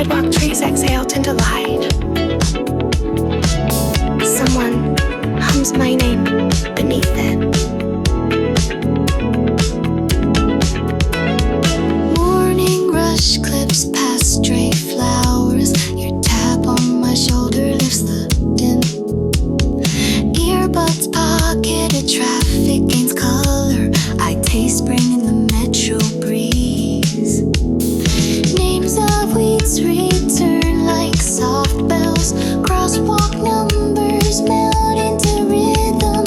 Sidewalk trees exhale tinted light. Someone hums my name beneath it. Morning rush clips past stray flowers. Your tap on my shoulder lifts the din. Earbuds pocketed, traffic gains color. I taste spring in the metro breeze. Names of weeds return like soft bells. Crosswalk numbers melt into rhythm.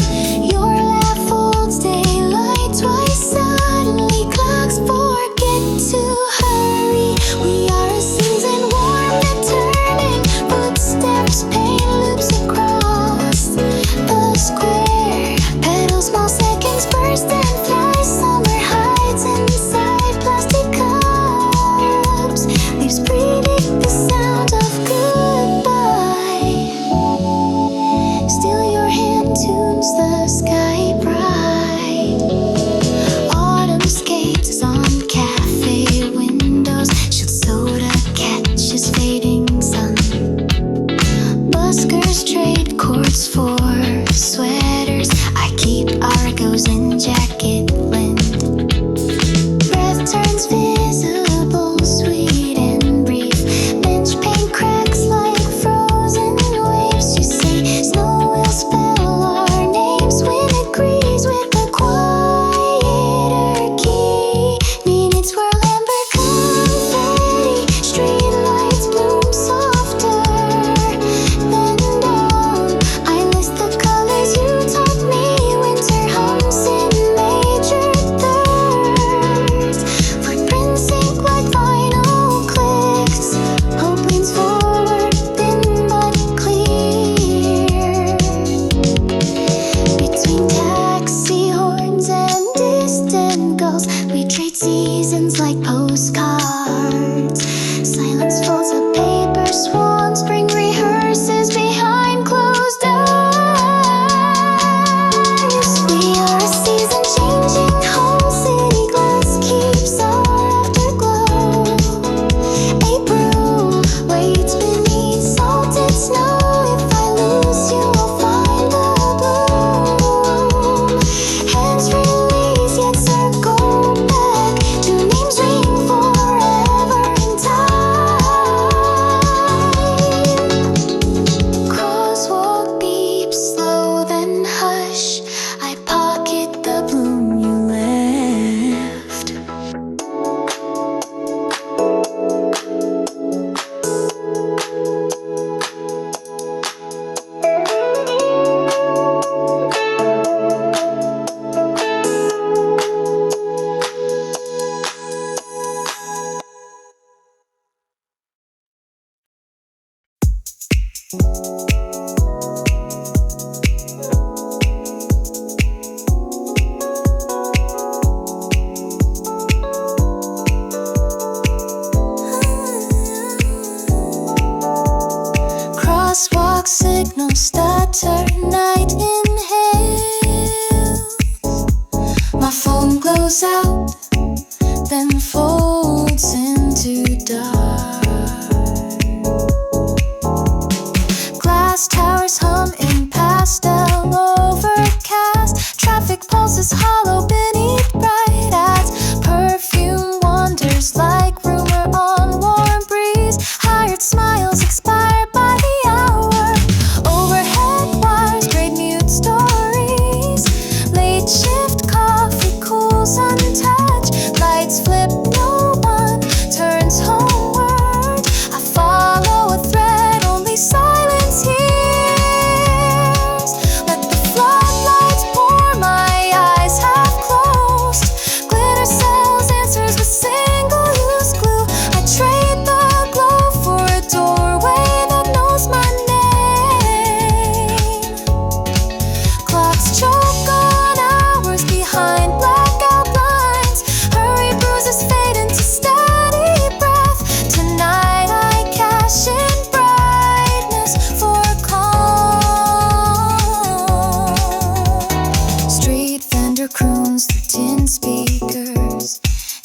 Your laugh holds daylight twice. Suddenly clocks forget to hurry. We are a season warm and turning. Footsteps paint loops across the square. Petals small seconds burst and fly. Summer hides inside plastic cups. Leaves predict the sound of goodbye. Still your hand tunes the sky bright. Autumn skates on cafe windows. Shield soda catches fading sun. Buskers trade chords for sweaters. I keep Argos in jacket blend. Breath turns visible, sweet and brief. Bench paint cracks like frozen waves. You say snow will spell our names when it agrees with the quieter key. Minutes whirl amber confetti. Streetlights bloom softer than dawn. I list the colors you taught me. Winter hums in major thirds. Footprints ink like vinyl clicks. Hope leans forward, thin but clear. Between taxi horns and distant gulls, we trade seasons like postcards. Silence folds a paper swan. Spring rehearses behind closed eyes. We are a season changing whole city. Glass keeps our afterglow. April waits beneath salted snow. If I lose you, I'll find the bloom. Hands release yet circle back. Two names ring forever in time. Crosswalk beeps slow then hush. I pocket the bloom you left. Crosswalk signals stutter, night inhales. My phone glows out, then folds into dark. Glass towers hum in pastel overcast. Traffic pulses hollow beneath bright ads. Perfume wanders like rumor on warm breeze. Hired smiles expire by the hour. Overhead wires grade mute stories. Late shift coffee cools untouched. Lights flip, no one turns homeward. I follow a thread only silence hears. Let the floodlights pour, my eyes half closed. Glitter cells answers with single-use glue. I trade the glow for a doorway that knows my name. Clocks choke on hours behind blackout blinds. Hurry bruises fade into steady breath. Tonight I cash in brightness for calm. Street vendor croons through tin speakers.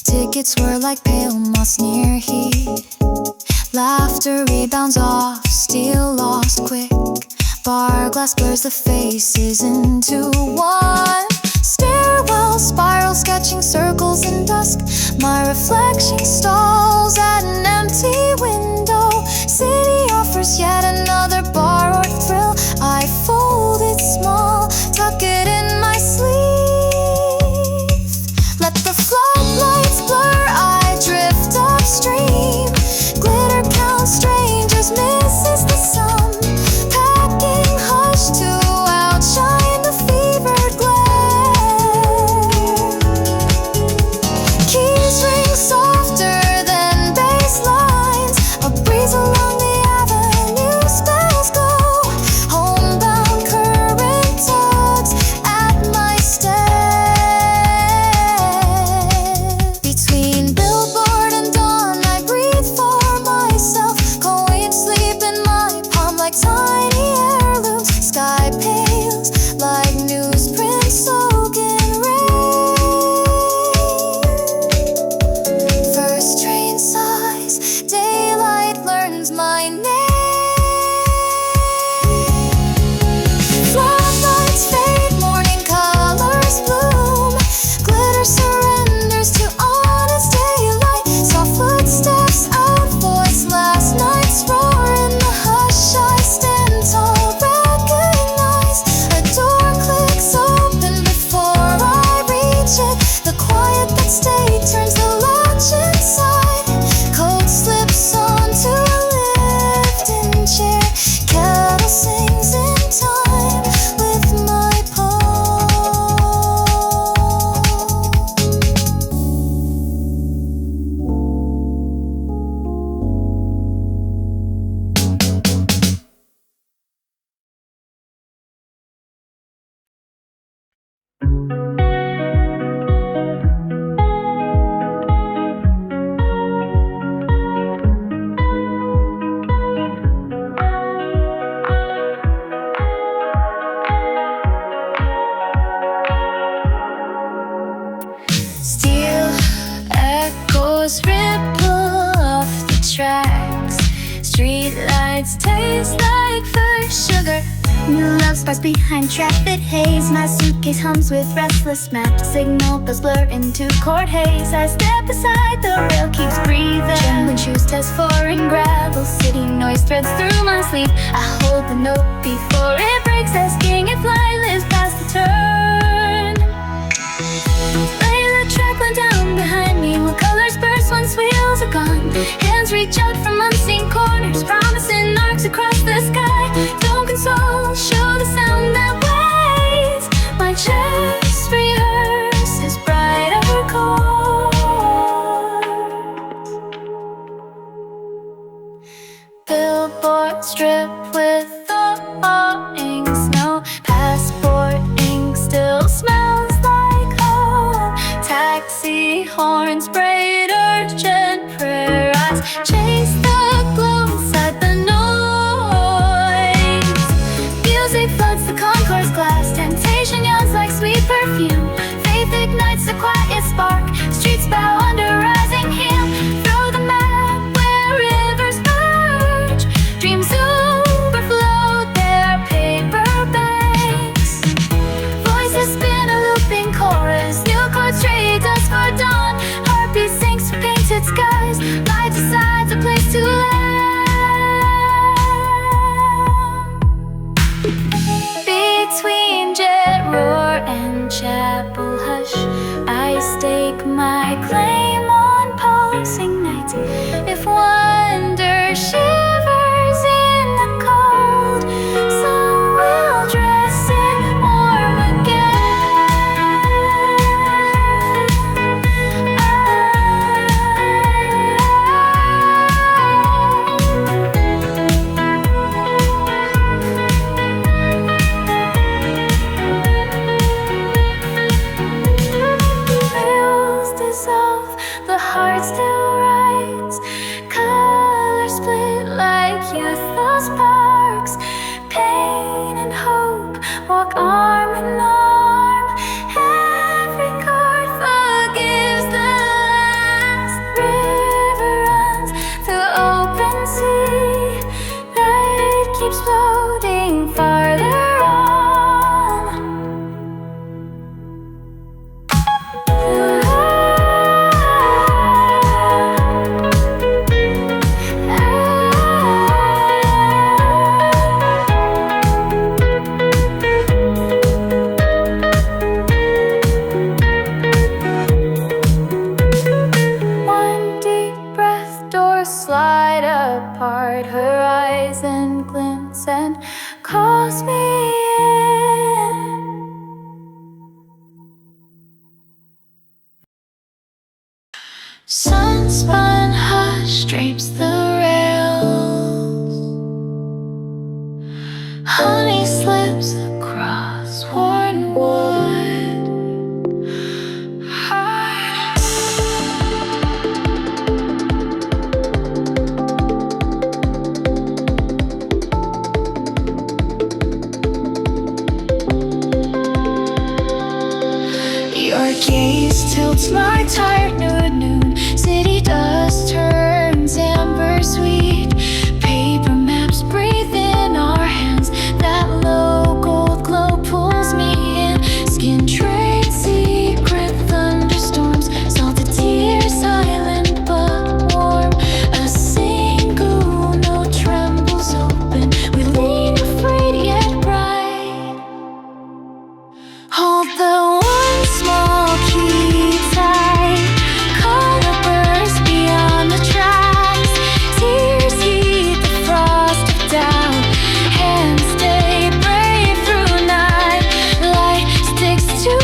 Tickets whir like pale moss near heat. Laughter rebounds off, steel lost quick. Bar glass blurs the faces into one. Stairwell spiral sketching circles in dusk. My reflection stalls at an empty window. City offers yet another borrowed thrill. I fold it small, tuck it in my sleeve. Let the floodlights blur, I drift upstream. Glitter counts strangers, misses the sun. Packing hush to outshine the fevered glare. Keys ring softer than bass lines. A breeze along the avenue, spells go. Homebound current tugs at my step. Between billboard and dawn, I breathe for myself. Coin sleep in my palm like tiny heirlooms. Sky pales like newsprint soak in rain. First train sighs, daylight learns my name. Floodlights fade, morning colors bloom. Glitter surrenders to honest daylight. Soft footsteps out, voice last night's roar. In the hush I stand tall, recognize. A door clicks open before I reach it. The quiet that stayed turns the latch inside. Coat slips onto a lifting chair. Kettle sings in time with my pulse. Steel echoes ripple off the tracks. Street lights taste like first sugar. New love sparks behind traffic haze. My suitcase hums with restless maps. Signal bells blur into chord haze. I step aside, the rail keeps breathing. Trembling shoes test foreign gravel. City noise threads through my sleeve. I hold the note before it breaks, asking if light lives past the turn. Lay the track line down behind me. What colors burst once wheels are gone. Hands reach out from unseen corners, promising arcs across the sky. Don't console, show the sound that waits. My chest rehearses brighter chords. Billboard strip with thawing snow. Passport ink still smells like home. Taxi horns braid urgent prayer. Eyes chase the glow inside the noise. Music floods the concourse glass. Temptation yawns like sweet perfume. Faith ignites a quiet spark. Streets bow under rising heel. Throw the map where rivers merge. Dreams overflow their paper banks. Voices spin a looping chorus. New chords trade dust for dawn. Heartbeat sinks with painted skies. Light decides a place to land. Between jet roar and chapel hush, I stake my claim on pulsing nights. If wonder shivers in the cold, some will dress in warm again. Veils dissolve, Sunspun hush drapes the rails. Honey slips across worn wood. Your gaze tilts my tired noon. City dust turns amber sweet. Paper maps breathe in our hands. That low gold glow pulls me in. Skin trade secret thunderstorms. Salted tears silent but warm. A single note trembles open. We lean afraid yet bright. Hold the one small key tight. Color bursts beyond the tracks. Tears heat the frost of doubt. Hands stay brave through night. Light sticks to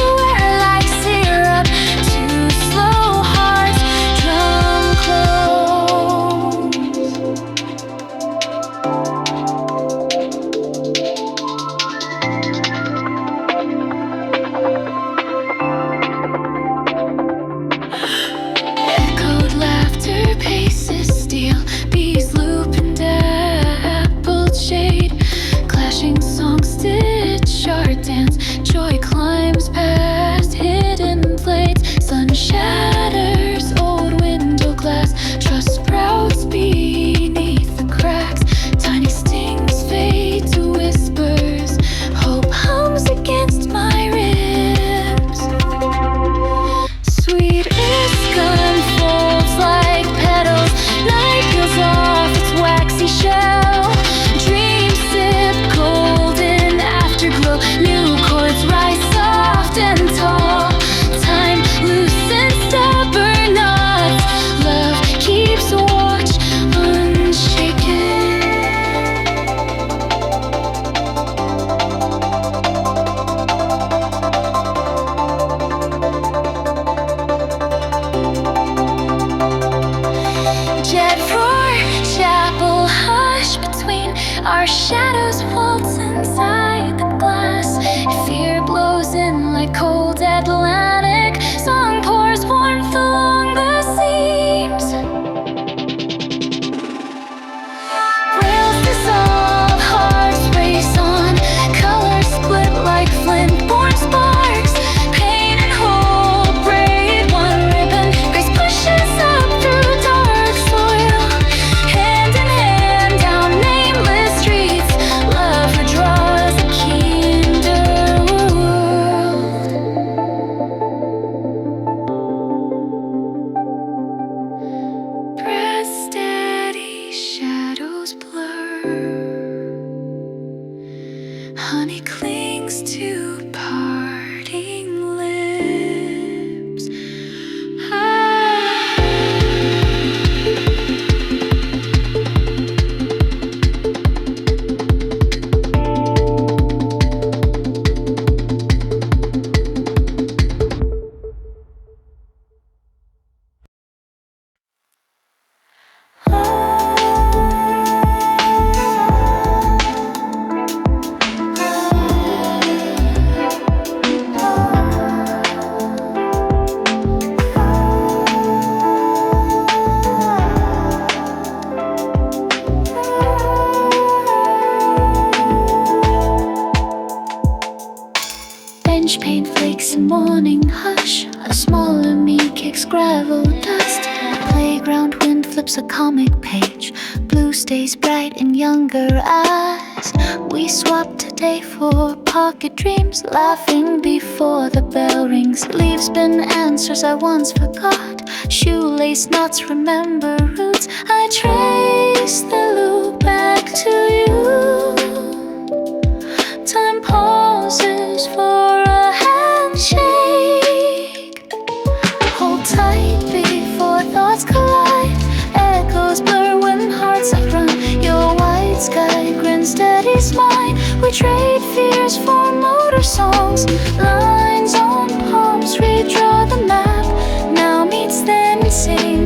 air like syrup. Two slow hearts drum close. Echoed laughter paces steel. Bees loop in dappled shade. Clashing songs stitch our dance. Joy climbs past hidden blades. Sun shatters old window glass. Trust sprouts beneath the cracks. Tiny stings fade to whispers. Hope hums against my ribs. Sweet risk unfolds like petals. Night peels off its waxy shell. Dreams sip golden afterglow. New chords rise soft and tall. Time loosens stubborn knots. Love keeps watch unshaken. Jet roar, chapel hush between our shadows waltz inside the glass. Fear blows in like cold Atlantic. Song pours warmth along the seams. Rails dissolve, hearts race on. Colors split like flint-born sparks. Pain and hope braid one ribbon. Grace pushes up through dark soil. Hand in hand down nameless streets. Love redraws a kinder world. Breath steady, shadows blur. Honey clings to parting lips. Bench paint flakes in morning hush. A smaller me kicks gravel dust. Playground wind flips a comic page. Blue stays bright in younger eyes. We swap today for pocket dreams. Laughing before the bell rings. Leaves bin answers I once forgot. Shoelace knots remember roots. I trace the loop back to you. Time pauses for a handshake. Hold tight before thoughts collide. Echoes blur when hearts have run. Your white sky grins steadies mine. We trade fears for motor songs. Lines on palms redraw the map. Now meets then sing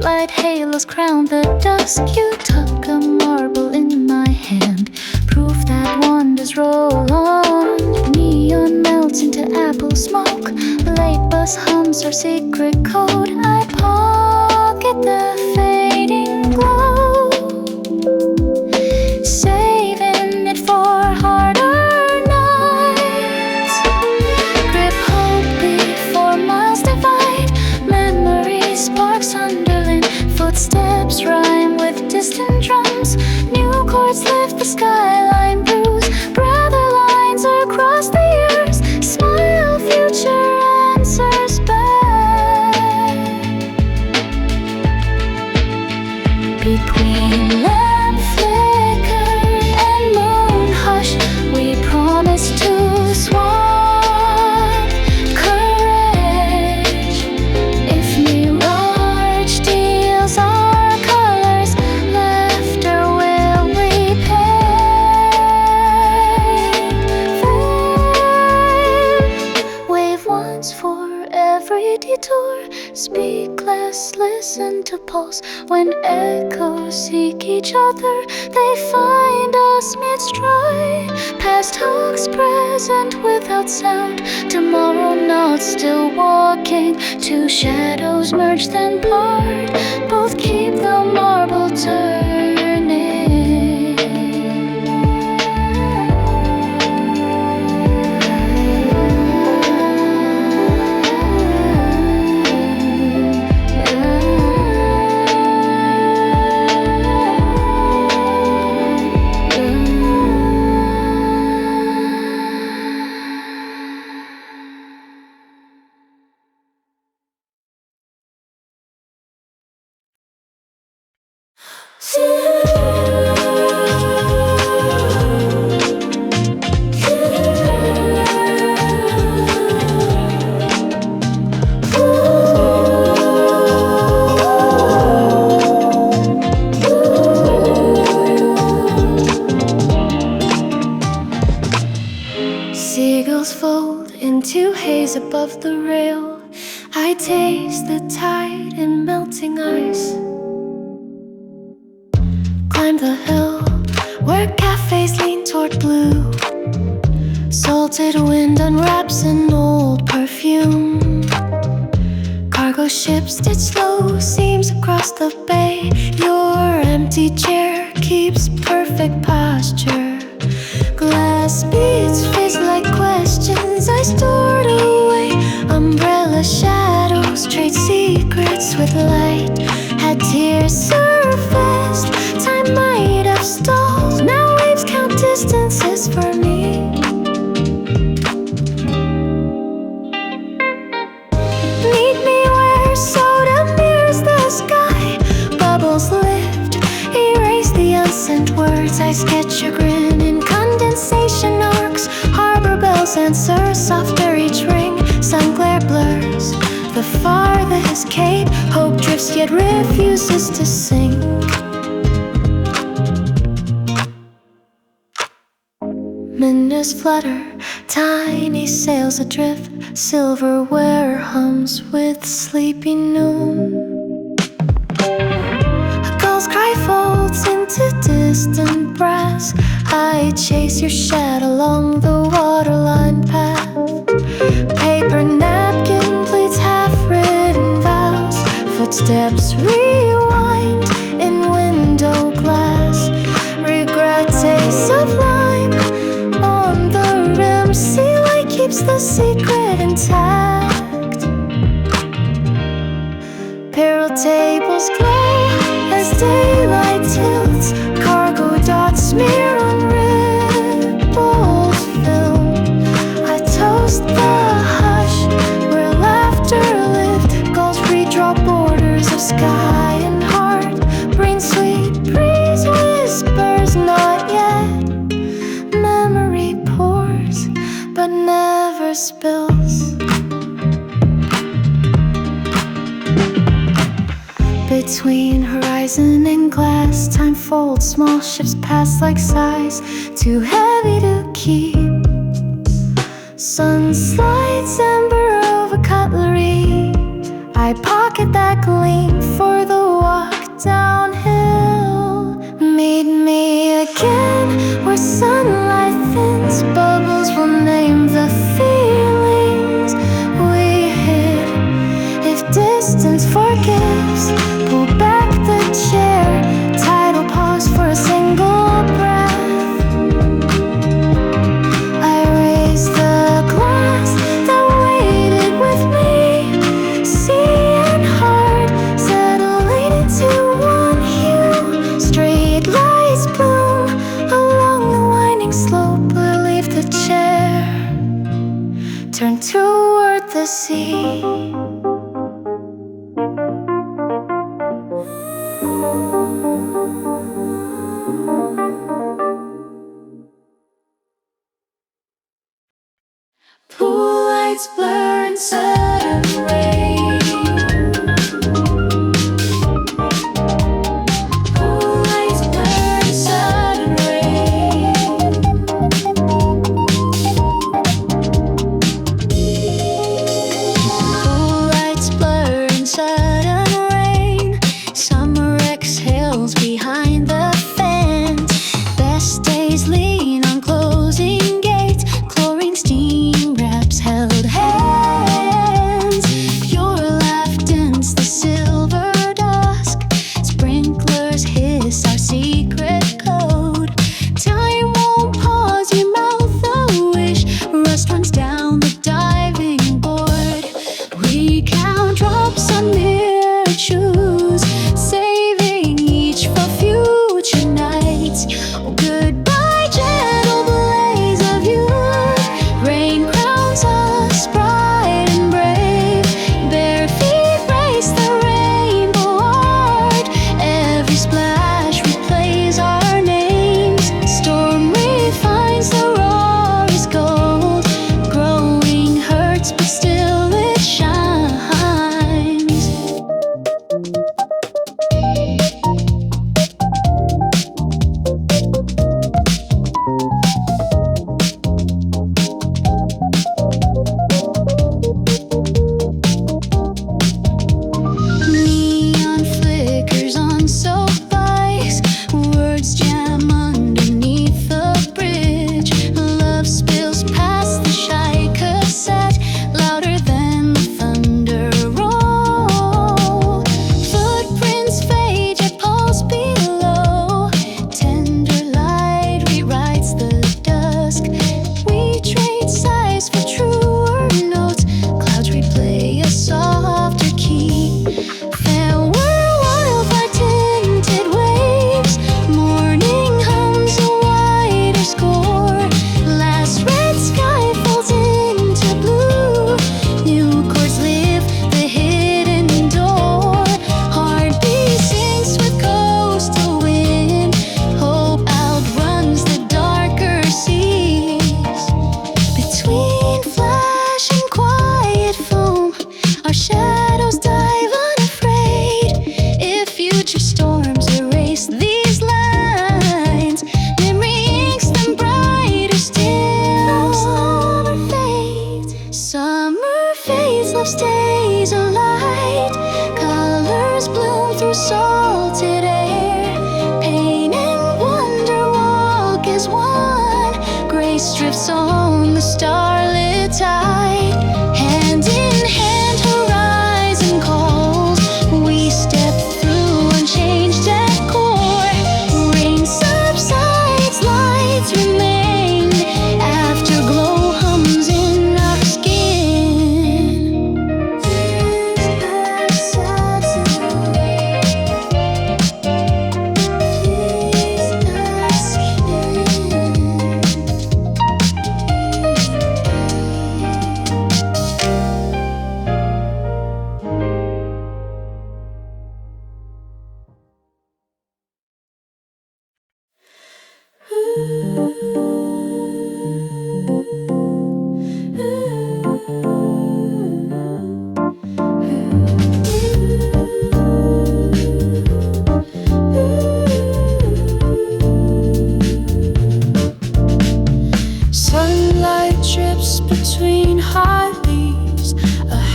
Porchlight halos crown the dusk. You tuck a marble in my hand, proof that wonders roll on. Neon melts into apple smoke, late bus hums our secret code. I pocket the fading glow, saving it for harder nights. Grip hope before miles divide, memory sparks underling. Footsteps rhyme with distant drums, new chords lift the skyline bruise. Brother lines across the years, smile future answers back. Between lamp flicker and moon hush, we promise to swap courage. If mirage steals our colors, laughter will repay. Wave once for every detour, speak less, listen to pulse. When echoes seek each other, they find us mid-stride. Past hugs present without sound, tomorrow not still walking. Two shadows merge then part, both keep the marble turning. Seagulls fold into haze above the rail. I taste the tide in melting ice. Climb the hill where cafes lean toward blue. Salted wind unwraps an old perfume. Cargo ships stitch slow seams across the bay. Your empty chair keeps perfect posture. Glass beads fizz like questions I stored away. Umbrella shadows trade secrets with light. Had tears surfaced, time might have stalled. Now waves count distances for me. Meet me where soda mirrors the sky. Bubbles lift, erase the unsent words. I sketch your grin in condensation arcs. Harbor bells answer softer each ring. Sun glare blurs the farthest cape. Hope drifts yet refuses to sink. Minutes flutter, tiny sails adrift. Silverware hums with sleepy noon. A gull's cry folds into distant brass. I chase your shadow along the waterline path. Paper napkin pleats half-written vows. Footsteps rewind in window glass. Regret tastes of lime on the rim. Sea light keeps the secret intact. Peril tables glow as daylight tilts. Cargo dots smear on ripples film. I toast the hush where laughter lived. Gulls redraw borders of sky and heart. Brain sweet breeze whispers not yet. Memory pours but never spills. Between horizon and glass, time folds, small ships pass like sighs, too heavy to keep. Sun slides ember over cutlery. I pocket that gleam for the downhill. Meet me again where sunlight thins. Bubbles will name the feelings we hid. If distance forgives, pull back the chair. Tidal pause for a single breath. I raise the glass that waited with me. Sea and heart settling into one hue. Street lights bloom along the winding slope. I leave the chair, turn toward the sea. Pool lights blur in sudden rain. Pool lights blur in sudden rain. Pool lights blur in sudden rain. Summer exhales behind the fence. Best days lean on closing gates. Chlorine steam wraps held hands. Pure laugh dents the silver dusk. Sprinklers hiss our secret code. Time won't pause, you mouth a wish. Rust runs down the diving board. We count drops on mirrored shoes, saving each for future nights. Oh, goodbye, gentle blaze of you. Rain crowns us bright and brave. Bare feet race the rainbow art. Every splash replays our names. Storm refines the roar is gold. Growing hurts, but still it shines. Neon flickers on soap bikes. Words jam underneath the bridge. Love spills past the shy cassette, louder than the thunder roll. Footprints fade, yet pulse below. Tender light rewrites the dusk. We trade sighs for truer notes. Clouds replay a softer key. Farewell, wildfire tinted waves. Morning hums a wider score. Last red sky falls into blue. New chords live the hidden door. Heartbeat sinks with coastal wind. Hope outruns the darker seas. Between flash and quiet foam, our shadows dive unafraid. If future storms erase these lines, memory inks them brighter still. Summer fades, love stays alight. Colors bloom through salted air. Pain and wonder walk as one. Grace drifts on the starlit tide. Hand in hand, horizon calls. We step through unchanged decor. Rain subsides, lights remain. Afterglow hums in our skin.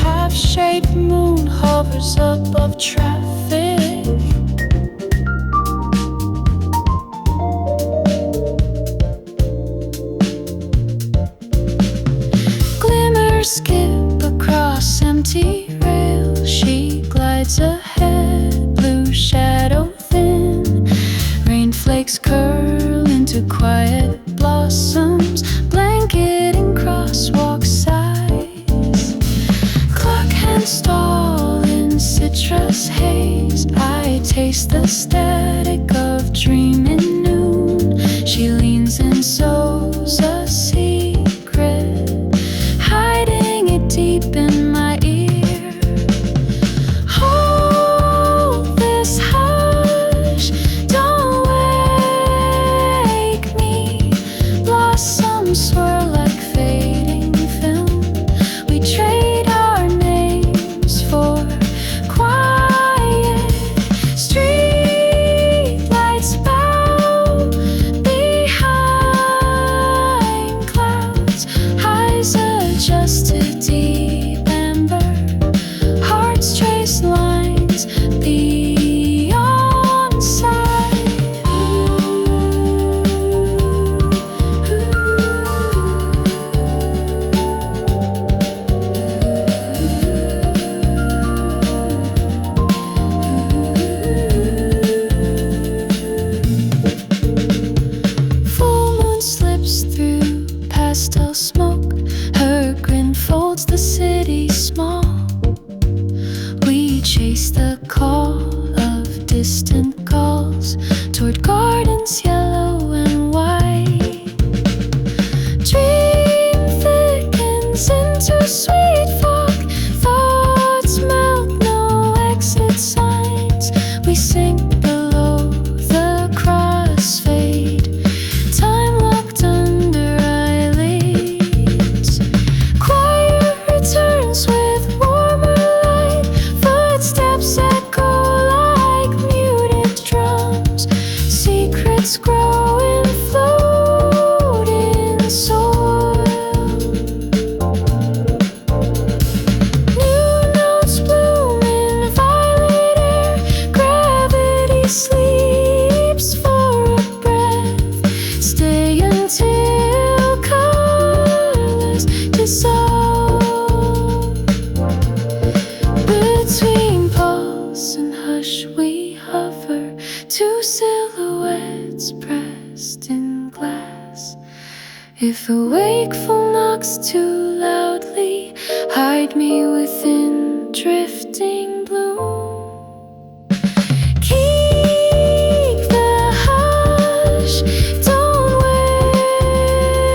half-shaped moon hovers above traffic. tides ahead, blue shadow thin. Rain flakes curl into quiet blossoms, blanketing crosswalk sighs. Clock hands stall in citrus haze. I taste the static of dreaming noon. She leans and sews a secret, hiding it deep in my ear. Hold this hush, don't wake me. Blossoms swirl like fading film. We trade our names for quiet. Street lights bow behind clouds. Eyes adjust to deep amber. Hearts trace lines beyond sight. Full moon slips through pastel smoke. Her grin folds the city small. We chase the call of distant calls toward gardens yellow and white. Dream thickens into sweet fog. Thoughts melt, no exit signs. We sink below the crossfade, time locked under eyelids. Choir returns with warmer light. Footsteps echo like muted drums. Secrets grow in floating soil. New notes bloom in violet air. Gravity sleeps for a breath. Stay until colors dissolve. Between pulse and hush we hover, two silhouettes pressed in glass. If a wakeful knocks too loudly, hide me within drifting bloom. Keep the hush, don't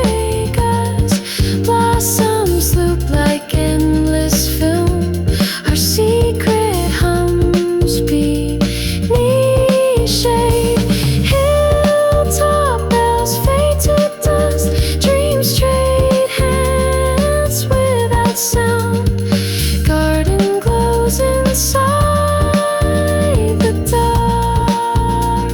wake us. Blossoms loop like endless film. Our secret hums beneath shade. Hilltop bells fade to dust. Dreams trade hands without sound. Garden glows inside the dark.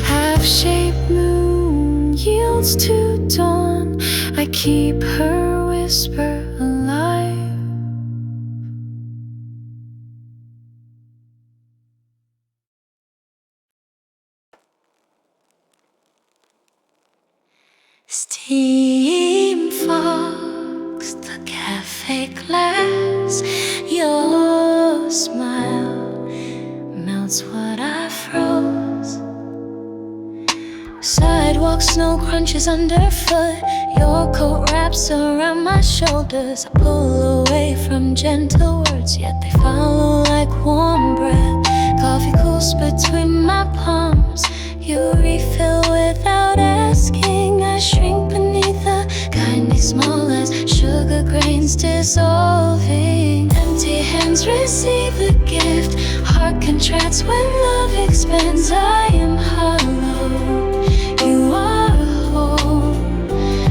Half-shaped moon yields to dawn. I keep her whisper alive. Steam fogs the cafe glass. Your smile melts what I froze. Sidewalk snow crunches underfoot. Your coat wraps around my shoulders. I pull away from gentle words, yet they follow like warm breath. Coffee cools between my palms. You refill without asking. I shrink beneath a kindly small as sugar grains dissolving. Empty hands receive the gift. Heart contracts when love expands. I am hollow, you are whole.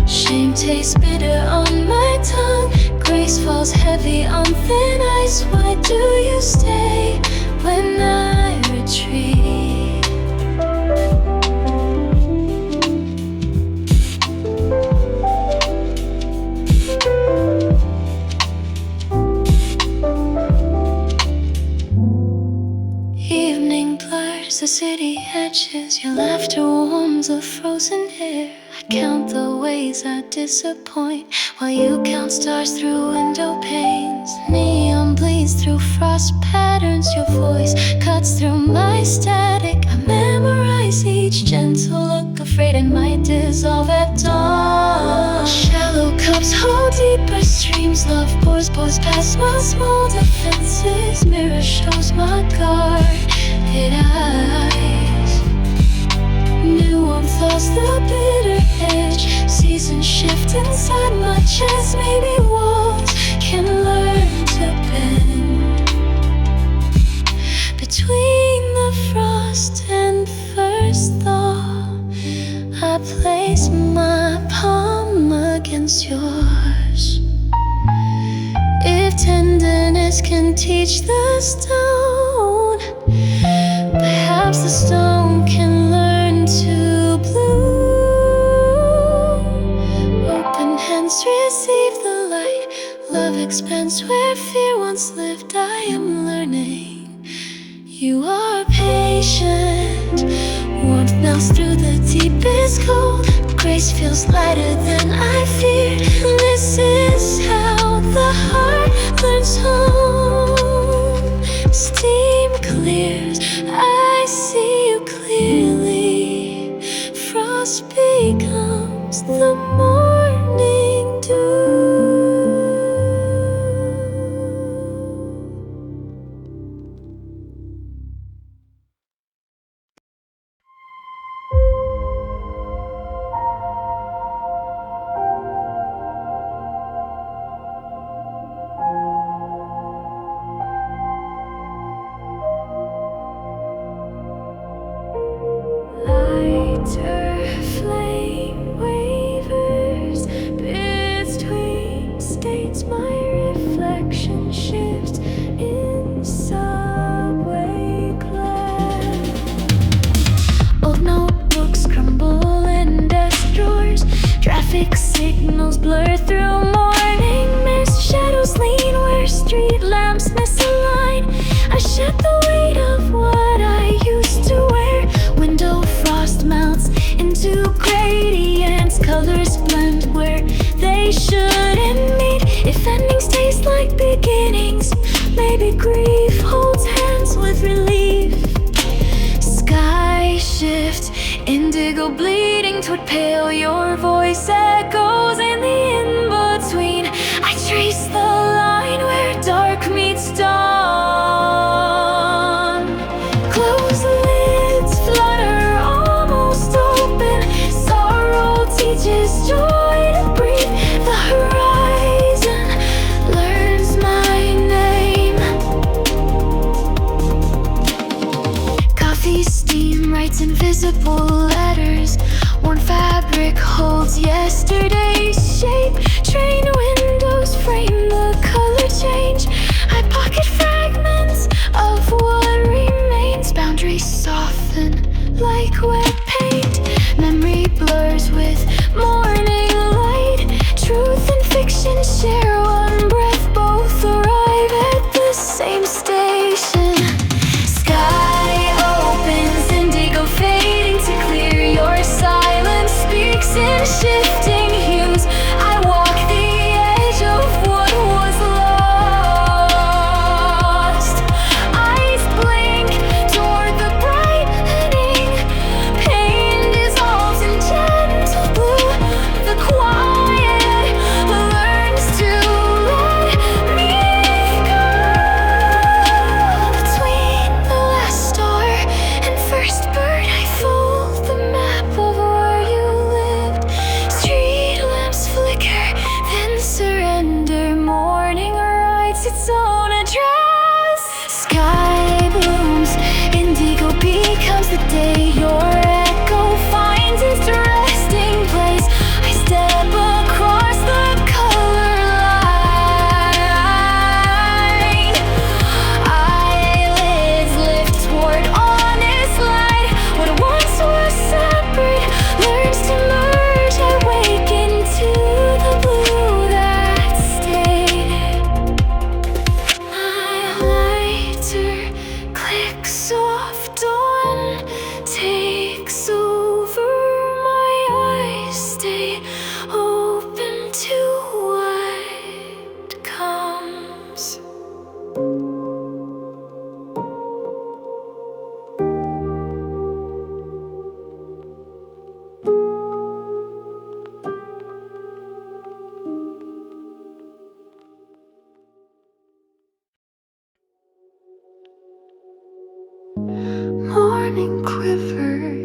Shame tastes bitter on my tongue. Grace falls heavy on thin ice. Why do you stay when I retreat? Evening blurs the city edges. as your laughter warms the frozen air. I count the ways I disappoint while you count stars through window panes. Neon bleeds through frost patterns. Your voice cuts through my static. I memorize each gentle look, afraid it might dissolve at dawn. Shallow cups hold deeper streams. Love pours past my small defenses. Mirror shows my guarded eyes. New warmth lost the bitter edge. Seasons shift inside my chest. Maybe walls can learn to bend. Between the frost and first thaw, I place my palm against yours. If tenderness can teach the stone, perhaps the stone can learn to bloom. Open hands receive the light. Love expands where fear once lived. I am learning. You are patient. Warmth melts through the deepest cold. Grace feels lighter than I feared. This is how the heart learns home. Steam clears, I see you clearly. Frost becomes the morning dew. Flame wavers between states. My reflection shifts in subway glare. Old notebooks crumble in desk drawers. Traffic signals blur through morning mist. Shadows lean where street lamps misalign. I shed the weight of what I used to wear. Window frost melts into gradients. Colors blend where they shouldn't meet. If endings taste like beginnings, maybe grief holds hands with relief. Sky shift, indigo bleeding toward pale. Your voice echoes in the in-between. I trace the line where dark meets dawn. Close lids flutter almost open. Sorrow teaches joy to breathe. The horizon learns my name. Coffee steam writes invisible letters. Worn fabric holds yesterday's shape. Train windows frame the color change. I pocket fragments of what remains. Boundaries soften like wet paint. Memory blurs with morning light. Truth and fiction share one breath. Both arrive at the same station. Sky opens, indigo fading to clear. Your silence speaks in shifting hues. I walk the edge of what was lost. Eyes blink toward the brightening. Pain dissolves in gentle blue. The quiet learns to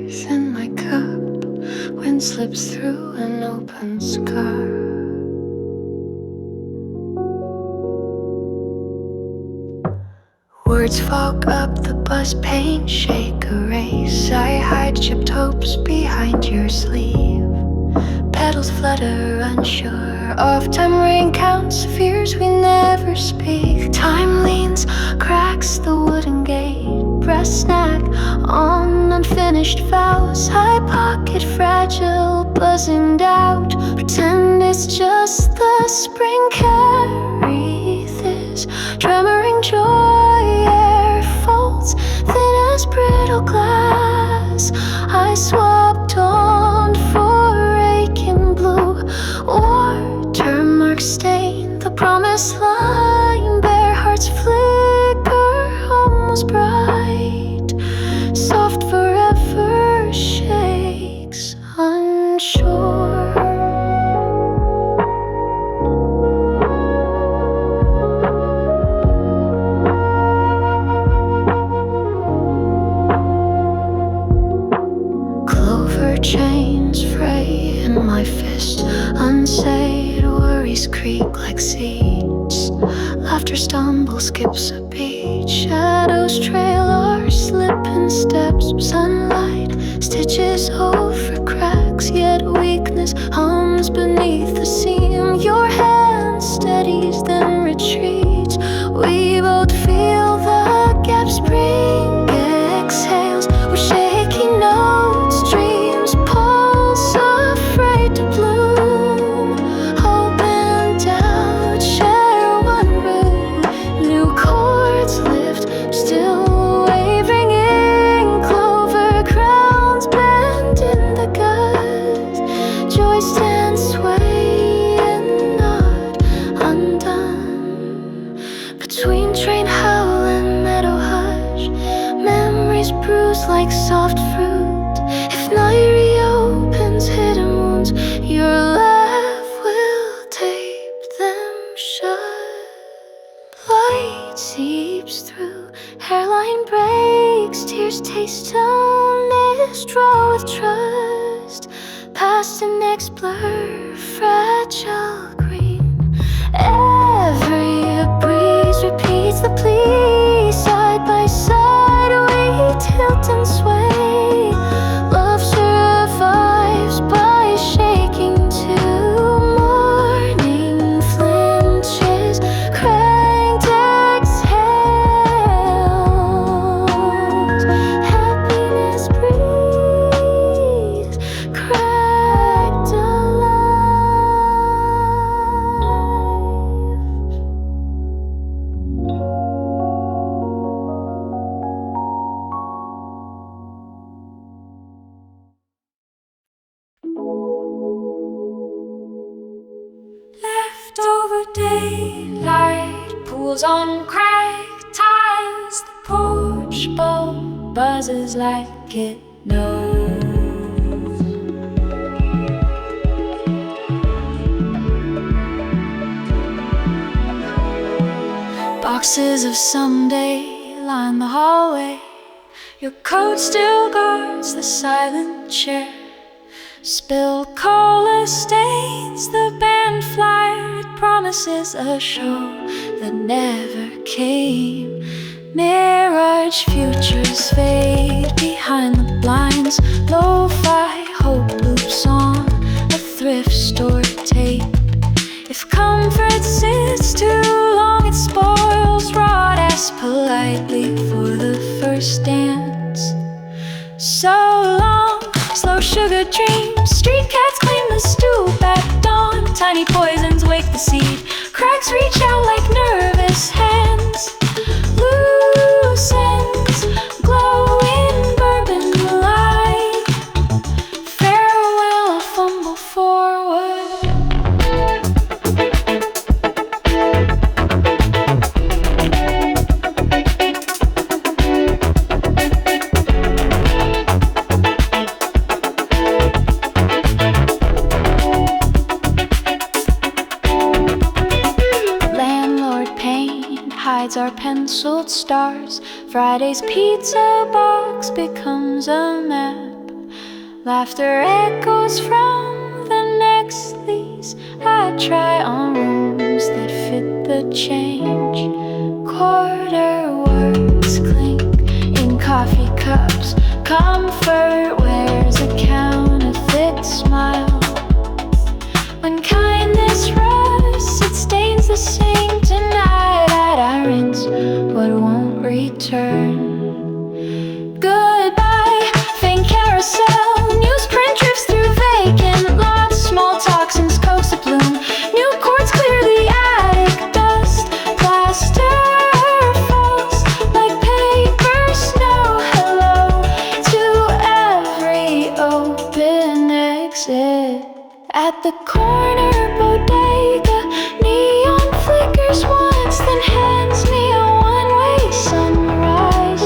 breathe in my cup. Wind slips through an open scar. Words fog up the bus pane, shake, erase. I hide chipped hopes behind your sleeve. Petals flutter, unsure of time. Rain counts fears we never speak. Time leans, cracks the wooden gate. Breast snack on unfinished vows. High pocket fragile, buzzing doubt. Pretend it's just the spring. Carry this tremoring joy. Air falls thin as brittle glass. I swapped on for aching blue. Watermark stain the promised line. Bare hearts flicker almost bright. Soft forever shakes unsure. Clover chains fray in my fist. Unsaid worries creak like seeds. Laughter stumbles, skips a beat. Shadows trail our slipping steps. Sunlight stitches over cracks, yet weakness hums beneath the seam. Your hand steadies, then retreats. We both feel the gap spring exhales. We're shaking notes, dreams pulse, afraid to bloom. Hope and doubt share one room. New chords lift, still wavering in clover crowns. Bend in the guts, joy stands swaying, not undone. Between train howl and meadow hush, memories bruise like soft fruit. If night reopens hidden wounds, your laugh will tape them shut. Light seeps through, hairline breaks, tears taste honest. Draw with trust, past and next blur, fragile green. Every breeze repeats the plea. Side by side we tilt and sway. Love survives by shaking to morning flinches. Cranked exhales. Happiness breathes, cracked alive. Leftover daylight pools on cracked tiles. The porch bulb buzzes like it knows. Boxes of someday line the hallway. Your coat still guards the silent chair. Spilled cola stains the band flyer. It promises a show that never came. Mirage futures fade behind the blinds. Lo-fi hope loops on a thrift store tape. If comfort sits too long, it spoils. Rod asks politely for the first dance. So long, slow sugar dreams. Street cats claim the stoop at dawn. Tiny poisons wake the seed. Cracks reach out like nervous hands. Loose ends glow in bourbon light. Farewell, a fumble forward. Our penciled stars. Friday's pizza box becomes a map. Laughter echoes from the next lease. I try on rooms that fit the change. Quarter words clink in coffee cups. Comfort wears a counterfeit smile. When kindness rusts, it stains the same tonight. I rinse but won't return. Goodbye, faint carousel. Newsprint drifts through vacant lots. Small toxins coax a bloom. New chords clear the attic dust. Plaster falls like paper snow. Hello to every open exit. At the corner bodega, neon flickers once, then hands me a one-way sunrise.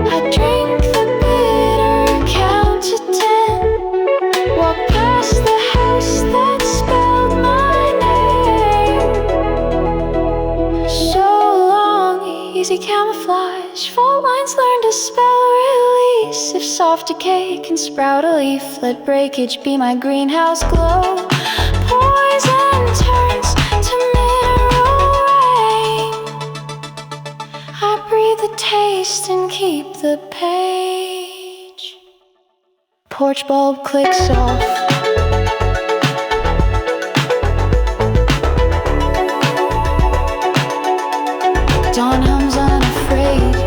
I drink the bitter, count to 10. Walk past the house that spelled my name. So long, easy camouflage. Fault lines learn to spell release. If soft decay can sprout a leaf, let breakage be my greenhouse glow. Poison turns to mineral rain. I breathe the taste and keep the page. Porch bulb clicks off. Dawn hums unafraid.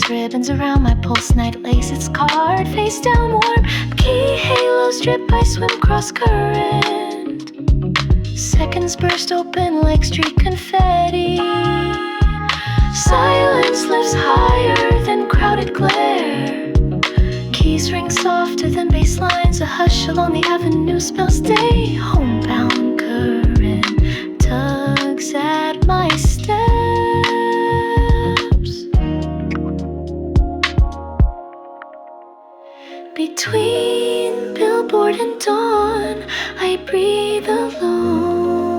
Ribbons around my pulse, night lace its card, face down warm. Key halos drip, I swim cross current. Seconds burst open like street confetti. Silence lifts higher than crowded glare. Keys ring softer than bass lines. A hush along the avenue spells day. Homebound current tugs at my steps. Between billboard and dawn, I breathe alone.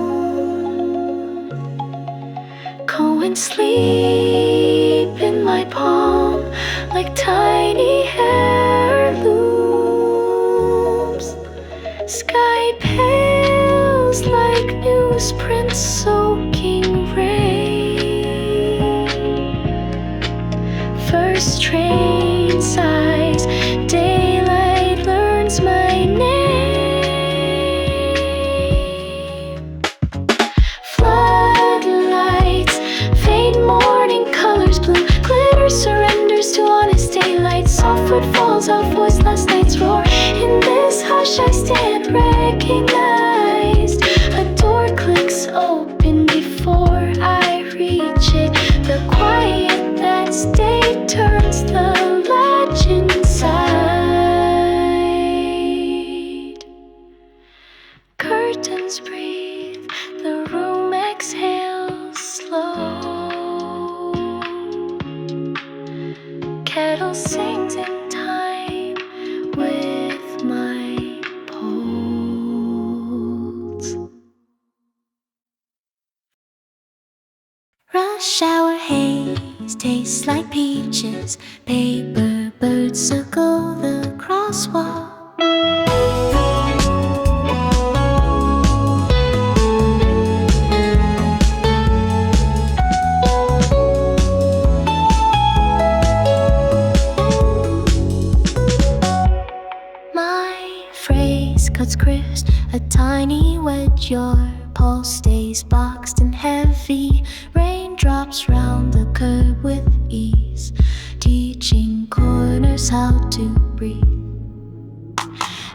Cohen sleep in my palm like tiny heirlooms. Sky pales like newsprint soaking rain. First train sighs, daylight learns my name. Floodlights fade, morning colors bloom. Glitter surrenders to honest daylight. Soft footfalls of voice, last night's roar. In this hush I stand recognized. A door clicks open before I reach it. The quiet that stayed turns the latch inside. Curtains breathe, the room exhales slow. Kettle sings in time with my pulse. Rush hour haze tastes like peaches. Paper birds circle the crosswalk. My phrase cuts crisp, a tiny wedge. Your pulse stays boxed and heavy. Raindrops round the curb with ease, teaching corners how to breathe.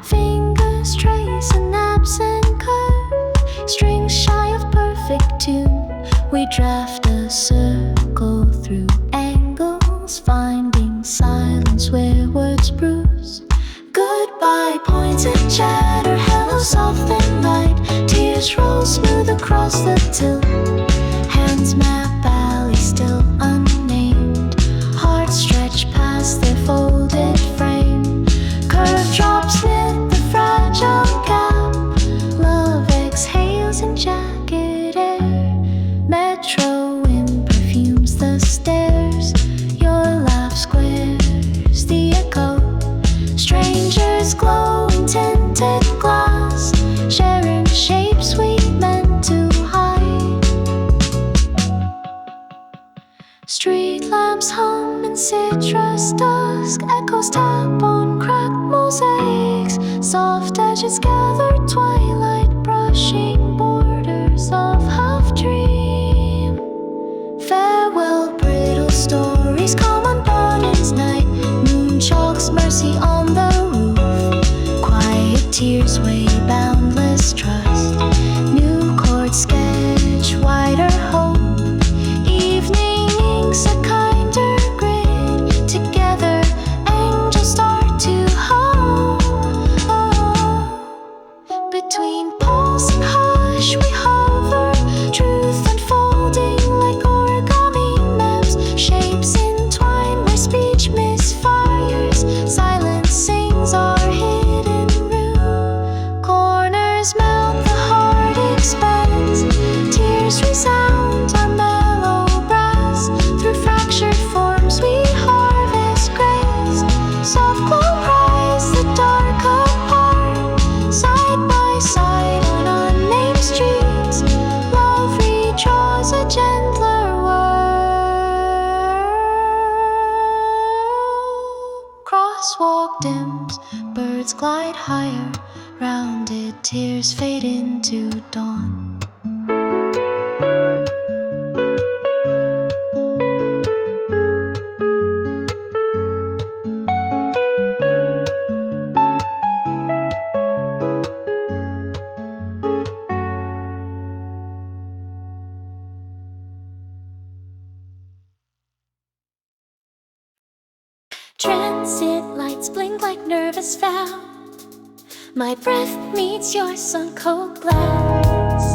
Fingers trace an absent curve, strings shy of perfect tune. We draft a circle through angles, finding silence where words bruise. Goodbye points and chatter, hello soft and light. Tears roll smooth across the tilt. Hands map alley still unnamed. Hearts stretch past their folded frame. Curve drops knit the fragile gap. Love exhales in jacket air. Metro wind perfumes the stairs. Your laugh squares the echo. Strangers glow in tinted glass, sharing shapes we meant to hide. Street lamps hum in citrus dusk. Echoes tap on cracked mosaics. Soft edges gather twilight, brushing borders of half dream. Farewell brittle stories come undone in night. Moon chalks mercy on the roof. Quiet tears weigh boundless trust. New chords sketch wider hope. Evening inks a kinder grid. Together angels start to hum. Between pulse and hush we hover. Truth unfolding like origami maps. Shapes entwine where speech misfires. Silence sings our hidden room. Corners melt, the heart expands. Tears resound our mellow brass. Through fractured forms we harvest grace. Soft glow pries the dark apart. Side by side on unnamed streets. Love redraws a gentler world. Crosswalk dims, birds glide higher. Rounded tears fade into dawn. Transit lights blink like nervous vow. My breath meets your sun-cold glass.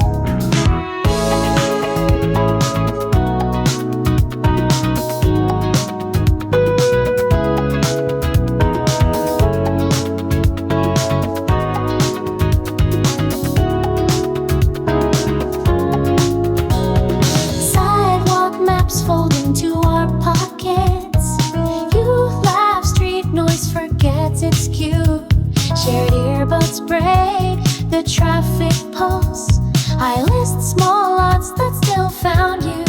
Sidewalk maps fold into our pockets. You laugh, street noise forgets its cue. Shared earbuds clouds break the traffic pulse. I list small lots that still found you.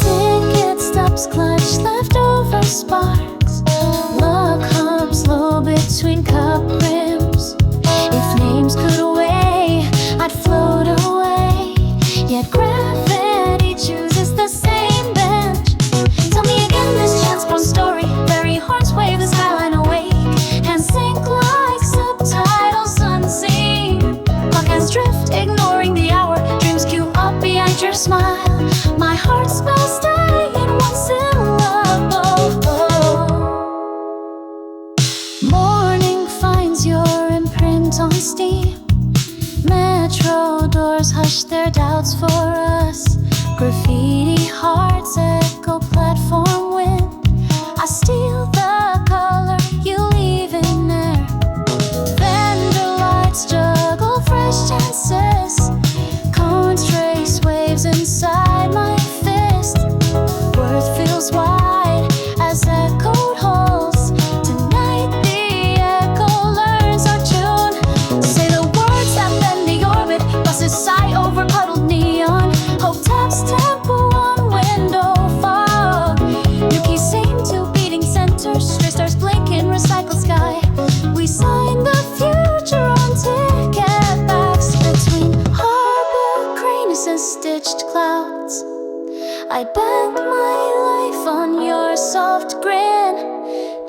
Ticket stubs clutch leftover sparks. Luck hums low between cup rims. If names could weigh, I'd float away. Yet gravity chooses the same bench. Tell me again this chance-born story. Very horns wave the skyline awake and sink like subtitles unseen. Clock hands drift, ignoring the hour. Dreams queue up behind your smile. My heart spells stay in one syllable. Morning finds your imprint on steam. Metro doors hush their doubts for us. Graffiti hearts echo platform wind. I steal the color you leave in air. Vendor lights juggle fresh chances. Cones trace waves inside my fist. Worth feels wide as echoed halls. Tonight the echo learns our tune. Say the words that bend the orbit. Buses sigh over puddled neon. Hope taps tempo on window fog. New keys sing to beating centers. Stray stars blink in recycled sky. We sign the future on ticket backs. Between harbor cranes and stitched clouds, I bend my life on your soft grin.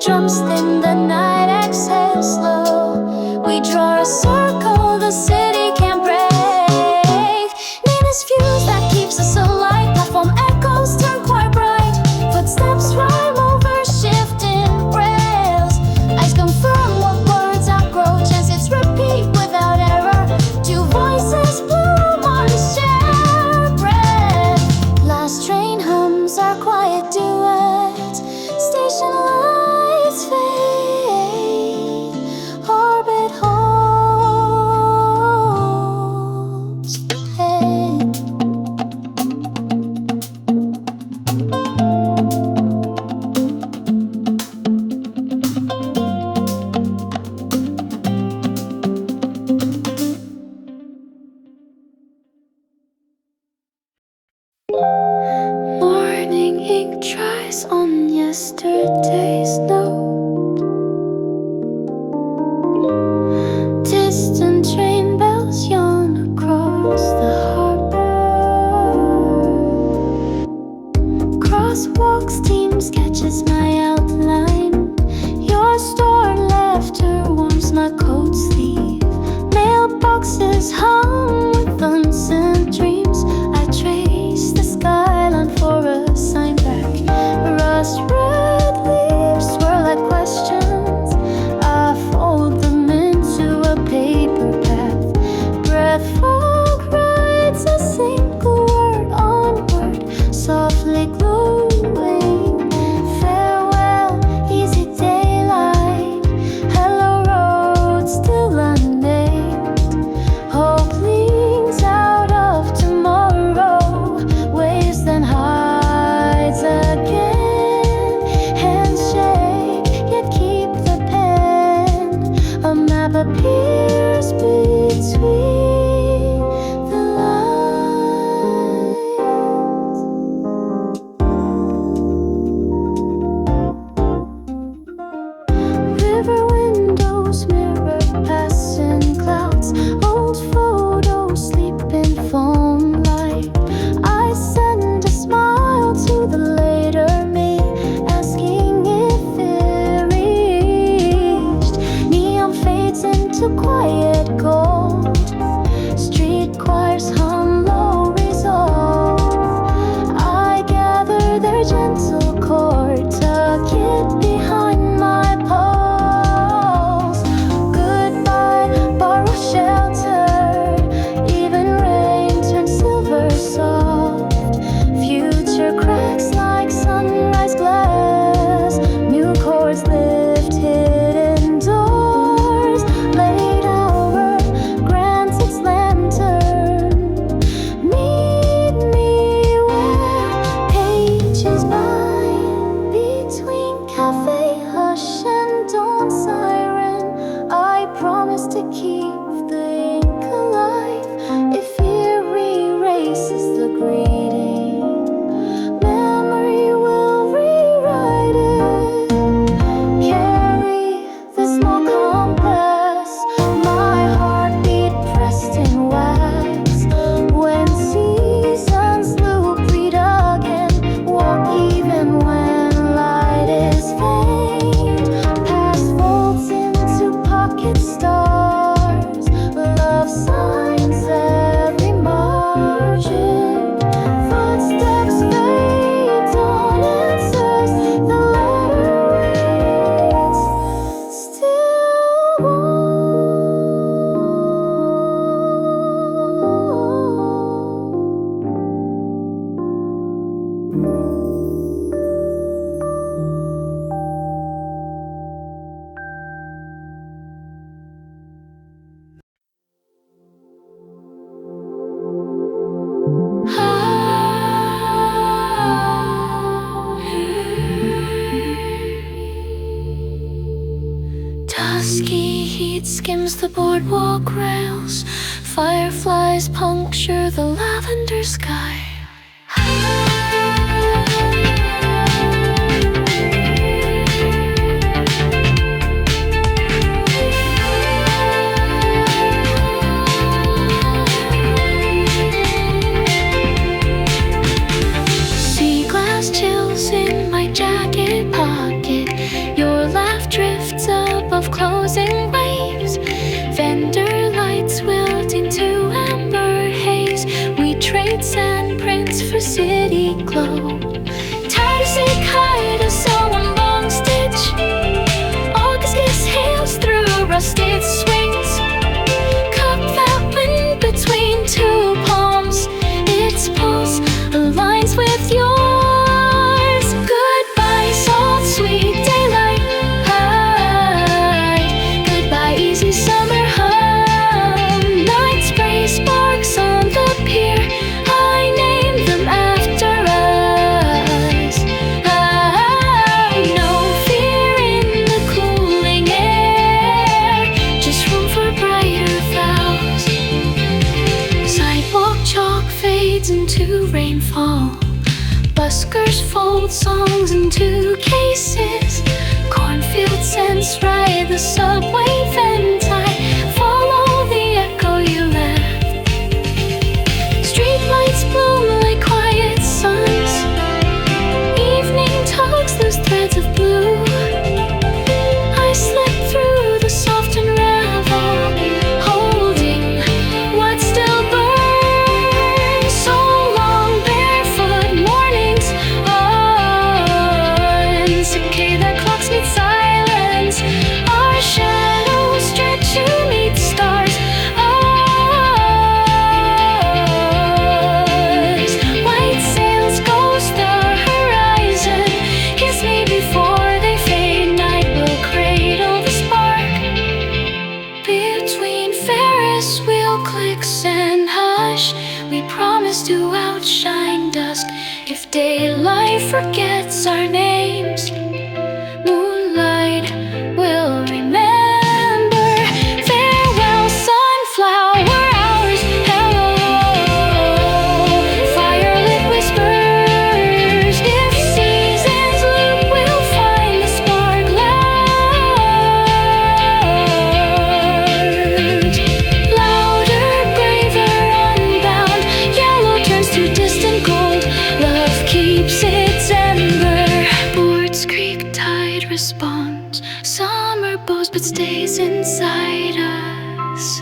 Drums thin, the night exhale slow. We draw a circle the city can't break. Name is fuse that keeps us alive. Platform echoes turn quite bright. Footsteps rhyme over shifting rails. Eyes confirm what words outgrow. Chances repeat without error. Two voices bloom on shared breath. Last train hums our quiet duet. Station lights fade. Orbit holds head. Morning ink dries on yesterday's note. Distant train bells yawn across the harbor. Crosswalks team sketches my outline. Your store laughter warms my coat sleeve. Mailboxes hum with unsent dreams. I trace the skyline for a sign back. Rust red leaves swirl like questions. I fold them into a paper path. Breath fog writes a single word onward, softly glowing. Farewell, easy daylight. Hello, road still unnamed. Hope leans out of tomorrow, waves then hides again. Handshake, yet keep the pen. A map appears between the lines. River windows mirror passing clouds. Old photos sleep in foam light. I send a smile to the later me, asking if it reached. Neon fades into quiet gold. Street choirs hum low resolve. I gather their gentle chord, tuck it behind my pulse. Goodbye, borrow shelter. Even rain turns silver soft. Future cracks like sunrise glass. New chords lift hidden doors. Late hour grants its lantern. to keep the ink alive. If fear erases the greeting, memory will rewrite it. Carry the small compass, my heartbeat pressed in wax. When seasons loop, read again, walk even when light is faint. Past folds into pocket stars, love signs every margin. Footsteps fade on answers, the letter reads still warm. Dusky heat skims the boardwalk rails. Fireflies puncture the lavender sky. Sea glass chills in my jacket pocket. Your laugh drifts above closing waves. Vendor lights wilting to amber haze. We trade sand prints for city glow. Tired to say hi to someone long stitch. August exhales through rusted swings. Cup that wind between two palms. Its pulse aligns with yours. Goodbye, salt sweet daylight. Hi. Goodbye, easy summer hum. Night spray sparks on the pier. I named them after us. No fear in the cooling air. Just room for brighter vows. Sidewalk chalk fades into rainfall. Buskers fold songs into cases. Cornfield scents ride the subway vent. I follow the echo you left. Streetlights bloom like quiet suns. Evening tugs those threads of blue. I slip through the soft unravel, holding what still burns. So long, barefoot mornings on cicada clocks meet silence. Our shadows stretch to meet stars. Ours. White sails ghost the horizon. Kiss me before they fade. Night will cradle the spark. Between Ferris wheel clicks and hush, we promise to outshine dusk. If daylight forgets our names, moonlight will remember. Farewell, sunflower hours. Hello, firelit whispers. If seasons loop, we'll find the spark large. Louder, braver, unbound. Yellow turns to distant gold. Love keeps its ember. Boards creak, tide responds. Summer bows but stays inside us.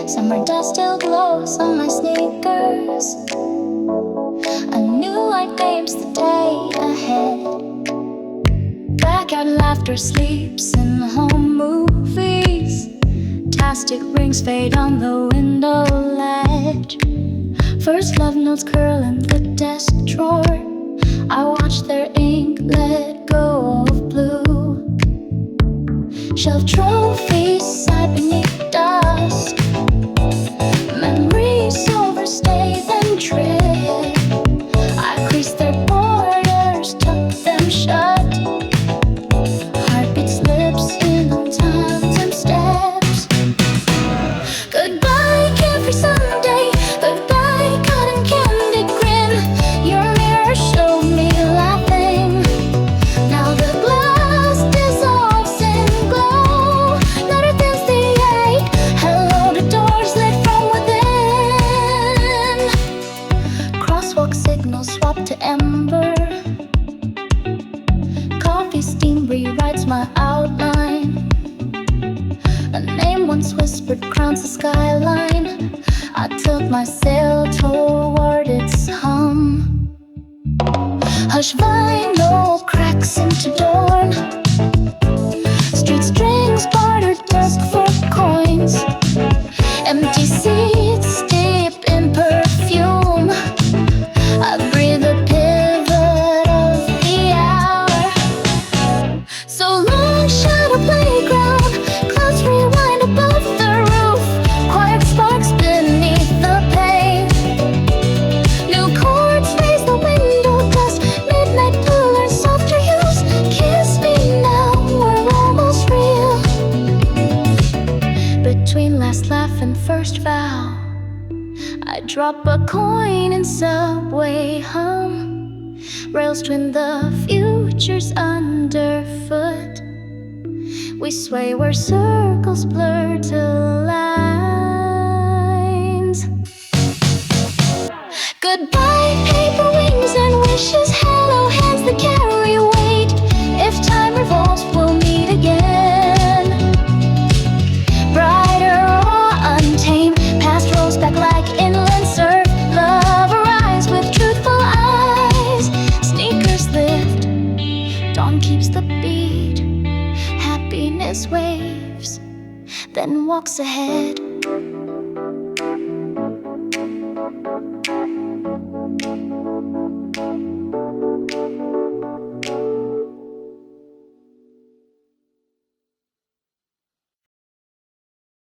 Summer dust still glows on my sneakers. A new light names the day ahead. Backyard laughter sleeps in the home movies. Plastic rings fade on the window ledge. First love notes curl in the desk drawer. I watch their ink let go of blue. Shelf trophies side beneath A name once whispered crowns the skyline. I tilt my sail toward its hum. Hush vinyl cracks into dawn. Street strings bartered dusk for coins. Empty seats deep in perfume. I breathe the pivot of the hour. So long shadow playground. Clouds rewind above the roof. Quiet sparks beneath the pane. New chords raise the window dust. Midnight blue learns softer hues. Kiss me now, we're almost real. Between last laugh and first vow, I drop a coin in subway hum. Rails twin the future's underfoot. We sway where circles blur to lines. Goodbye, paper wings and wishes. Hello, hands that carry weight. If time revolves, we'll meet again. Brighter or untamed, past rolls back like inland surf. Love arrives with truthful eyes. Sneakers lift, dawn keeps the beat. Happiness waves, then walks ahead.